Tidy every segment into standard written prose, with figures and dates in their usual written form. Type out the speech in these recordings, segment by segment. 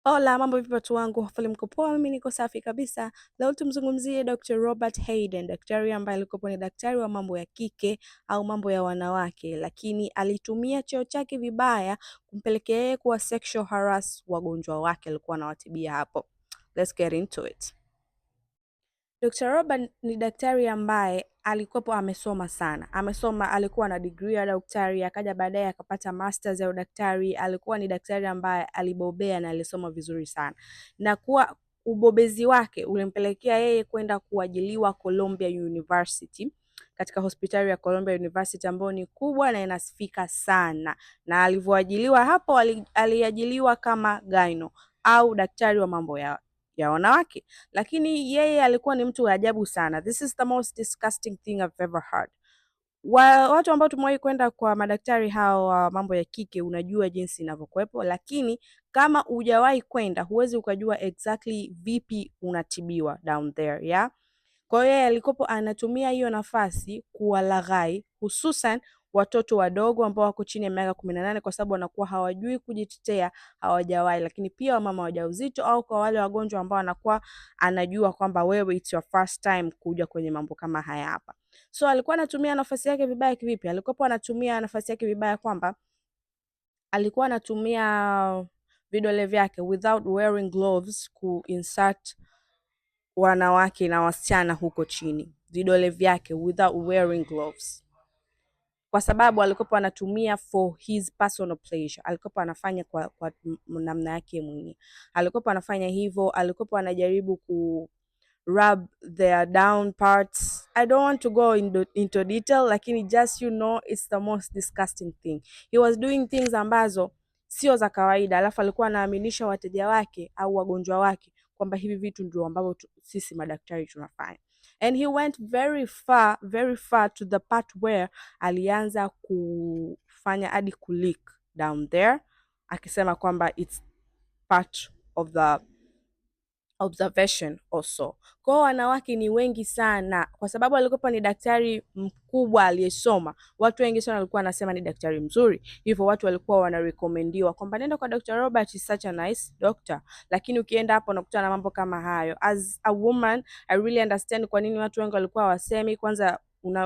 Hola, mambo vipi watu wangu? Hopefully mko poa, mimi niko safi kabisa. Leo tumzungumzie Dr. Robert Hayden, daktari ambaye alikuwa ni daktari wa mambo ya kike au mambo ya wanawake, lakini alitumia cheo chake vibaya kumpelekea yeye kuwa sexual harass wagonjwa wake alikuwa anawatibia hapo. Let's get into it. Dr. Robert ni daktari ambaye alikuwapo amesoma sana. Alikuwa na degree ya daktari, akaja baadaye akapata masters ya udaktari. Alikuwa ni daktari ambaye alibobea na alisoma vizuri sana. Na kuwa ubobezi wake ulimpelekea yeye kwenda kuajiliwa Columbia University, katika hospitali ya Columbia University ambayo ni kubwa na inasifika sana. Na alivyoajiliwa hapo aliajiliwa kama gyno au daktari wa mambo ya wanawake, lakini yeye alikuwa ni mtu wa ajabu sana. This is the most disgusting thing I've ever heard. Watu ambao tumewahi kwenda kwa madaktari hao wa mambo ya kike, unajua jinsi inavyokuwepo, lakini kama hujawahi kwenda huwezi ukajua exactly vipi unatibiwa down there, yeah? Kwa hiyo yeye alikopo anatumia hiyo nafasi kuwalaghai hususan watoto wadogo ambao wako chini ya miaka 18, kwa sababu wanakuwa hawajui kujitetea, hawajawahi, lakini pia wamama wajawazito au kwa wale wagonjwa ambao anakuwa anajua kwamba wewe it's your first time kuja kwenye mambo kama haya hapa. So alikuwa anatumia nafasi yake vibaya kivipi? Alikuwa anatumia nafasi yake vibaya kwamba alikuwa anatumia vidole vyake without wearing gloves insert wanawake na wasichana huko chini, vidole vyake without wearing gloves, kwa sababu alikuwa anatumia for his personal pleasure. Alikuwa anafanya kwa namna yake mwenyewe, alikuwa anafanya hivyo, alikuwa anajaribu ku rub their down parts. I don't want to go into detail, lakini just it's the most disgusting thing. He was doing things ambazo sio za kawaida, alafu alikuwa anaaminisha wateja wake au wagonjwa wake kwamba hivi vitu ndio ambavyo sisi madaktari tunafanya. And he went very far to the part where alianza kufanya hadi kuleak down there, akisema kwamba it's part of the observation also. Kwa wanawake ni wengi sana, kwa sababu alikuwa ni daktari mkubwa aliyesoma. Watu wengi sana walikuwa wanasema ni daktari mzuri, hivyo watu walikuwa wanarekomendiwa kwamba nenda kwa Dr. Robert, is such a nice doctor. Lakini ukienda hapo unakutana na mambo kama hayo. As a woman, I really understand kwa nini watu wengi walikuwa wasemi. Kwanza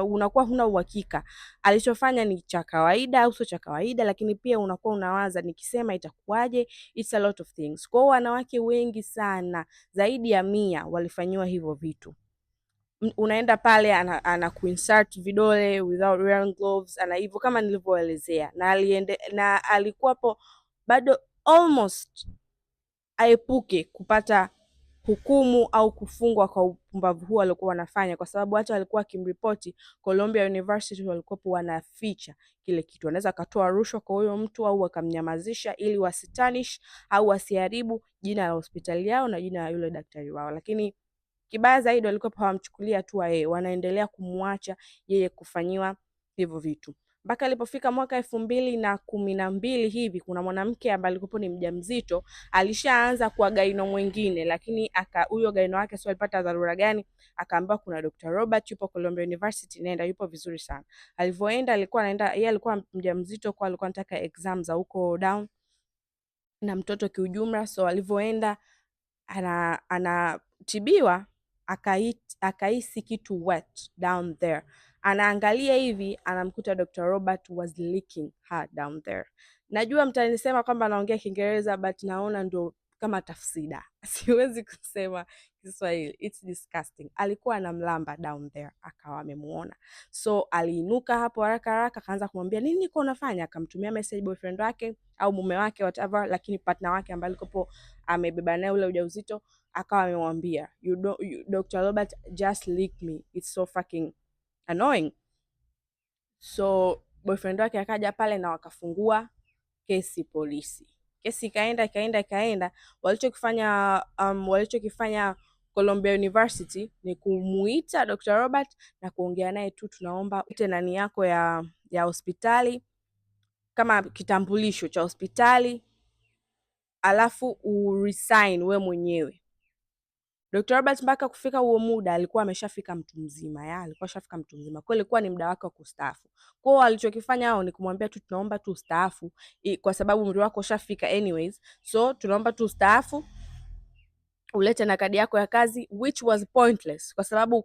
unakuwa huna uhakika alichofanya ni cha kawaida au sio cha kawaida, lakini pia unakuwa unawaza nikisema itakuwaje. It's a lot of things. Kwa wanawake wengi sana zaidi ya 100 walifanyiwa hivyo vitu. Unaenda pale ana kuinsert vidole without wearing gloves, ana hivyo kama nilivyoelezea, na alikuwapo bado almost aepuke kupata hukumu au kufungwa kwa upumbavu huo alikuwa wanafanya, kwa sababu hata walikuwa kimripoti Columbia University walikuwa wanaficha kile kitu. Anaweza akatoa rushwa kwa huyo mtu au wakamnyamazisha ili wasitanish au wasiharibu jina la hospitali yao na jina la yule daktari wao, lakini kibaya zaidi walikuwa hawamchukulia hatua yeye, wanaendelea kumwacha yeye kufanyiwa hivyo vitu. Mpaka alipofika mwaka 2012 hivi, kuna mwanamke ambaye alikuwa ni mjamzito, alishaanza kwa gaino mwingine, lakini huyo gaino wake sio alipata dharura gani, akaambiwa kuna Dr. Robert yupo Columbia University, nenda, yupo vizuri sana. Alivyoenda yeye alikuwa mjamzito, kwa alikuwa anataka exam za huko down na mtoto kiujumla. So alivyoenda anatibiwa, akahisi kitu wet down there. Anaangalia hivi, anamkuta Dr. Robert was licking her down there. Najua mtanisema kwamba anaongea Kiingereza, but naona ndo kama tafsida siwezi kusema Kiswahili. It's disgusting. Alikuwa anamlamba down there, akawa amemuona. So aliinuka hapo haraka haraka, akaanza kumwambia nini niko unafanya, akamtumia message boyfriend wake au mume wake whatever, lakini partner wake ambaye alikuwa amebeba naye ule ujauzito, akawa amemwambia Dr. Robert just licked me, it's so fucking annoying. So boyfriend wake akaja pale na wakafungua kesi polisi. Kesi ikaenda. Walichokifanya Columbia University ni kumuita Dr. Robert na kuongea naye tu, tunaomba ute nani yako ya hospitali kama kitambulisho cha hospitali, alafu uresign we mwenyewe. Dr. Robert mpaka kufika huo muda alikuwa ameshafika mtu mzima, alikuwa ashafika mtu mzima. Kwa ilikuwa ni muda wake wa kustaafu. Kwa hiyo alichokifanya hao ni kumwambia tu tunaomba tu staafu kwa sababu umri wako ushafika anyways. So tunaomba tu staafu, ulete na kadi yako ya kazi, which was pointless kwa sababu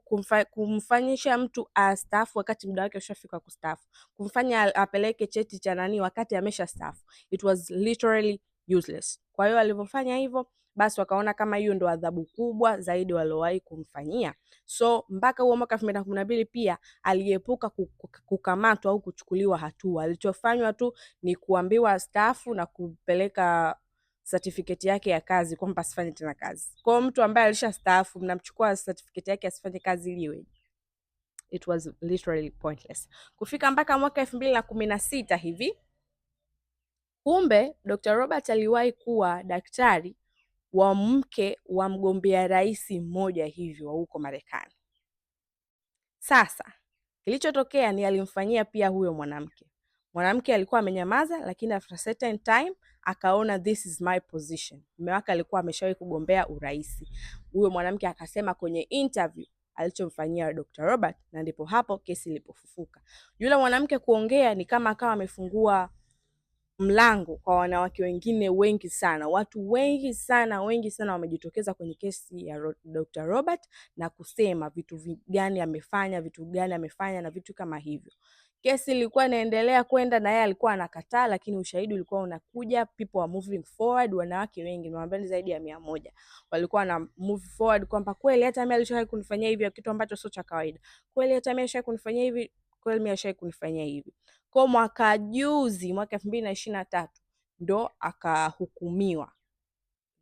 kumfanyisha mtu astaafu wakati muda wake ushafika kustaafu, kumfanya apeleke cheti cha nani wakati amesha staafu, it was literally useless. Kwa hiyo alivyofanya hivyo, basi wakaona kama hiyo ndo adhabu kubwa zaidi waliowahi kumfanyia. So mpaka huo mwaka 2012 pia aliepuka kukamatwa au kuchukuliwa hatua. Alichofanywa tu ni kuambiwa staafu na kupeleka certificate yake ya kazi kwamba asifanye tena kazi. Kwa mtu ambaye alishastaafu mnamchukua certificate yake asifanye kazi iliwe. It was literally pointless. Kufika mpaka mwaka 2016 hivi, kumbe Dr. Robert aliwahi kuwa daktari wa mke wa mgombea rais mmoja hivi wa huko Marekani. Sasa kilichotokea ni alimfanyia pia huyo mwanamke. Mwanamke alikuwa amenyamaza, lakini after certain time akaona this is my position. Mume wake alikuwa ameshawahi kugombea urais. Huyo mwanamke akasema kwenye interview alichomfanyia Dr. Robert, na ndipo hapo kesi ilipofufuka. Yule mwanamke kuongea ni kama akawa amefungua mlango kwa wanawake wengine wengi sana. Watu wengi sana wamejitokeza kwenye kesi ya Dr. Robert na kusema vitu gani amefanya na vitu kama hivyo. Kesi ilikuwa inaendelea kwenda na yeye alikuwa anakataa, lakini ushahidi ulikuwa unakuja, people are moving forward. Wanawake wengi, niwaambia zaidi ya 100 walikuwa na move forward kwamba kweli hata mimi alishawahi kunifanyia hivi, kitu ambacho sio cha kawaida. Kweli hata mimi alishawahi kunifanyia hivi, kweli mimi alishawahi kunifanyia hivi. Kwa mwaka juzi, mwaka 2023 ndo akahukumiwa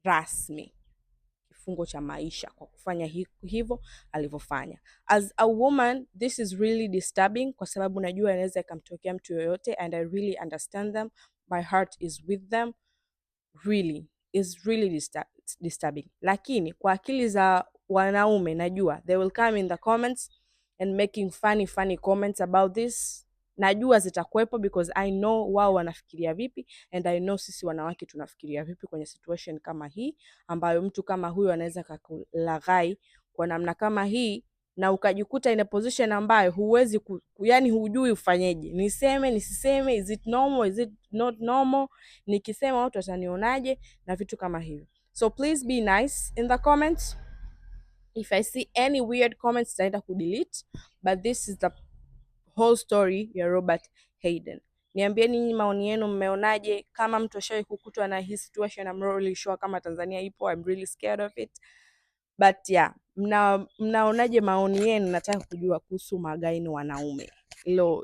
rasmi kifungo cha maisha kwa kufanya hivyo alivyofanya. As a woman, this is really disturbing kwa sababu najua inaweza ikamtokea mtu yoyote, and I really understand them. My heart is with them. Really, is really disturbing. Lakini kwa akili za wanaume najua they will come in the comments and making funny comments about this. Najua zitakuwepo because I know wao wanafikiria vipi, and I know sisi wanawake tunafikiria vipi kwenye situation kama hii, ambayo mtu kama huyo anaweza kukulaghai kwa namna kama hii na ukajikuta in a position ambayo huwezi yani hujui ufanyeje. Niseme, nisiseme, is it normal, is it not normal? Nikisema watu watanionaje na vitu kama hivyo. So please be nice in the comments. If I see any weird comments, naenda kudelete, but this is the whole story ya Robert Hayden. Niambieni nyinyi maoni yenu, mmeonaje? Kama mtu ashawahi kukutwa na hii situation, I'm really sure kama Tanzania ipo, I'm really scared of it. But yeah, mnaonaje? Maoni yenu nataka kujua kuhusu magaini wanaume.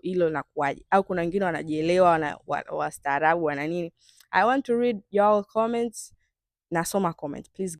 Hilo nakuaje? Au kuna wengine wanajielewa, wastaarabu wana nini? I want to read your comments. Nasoma comment, please.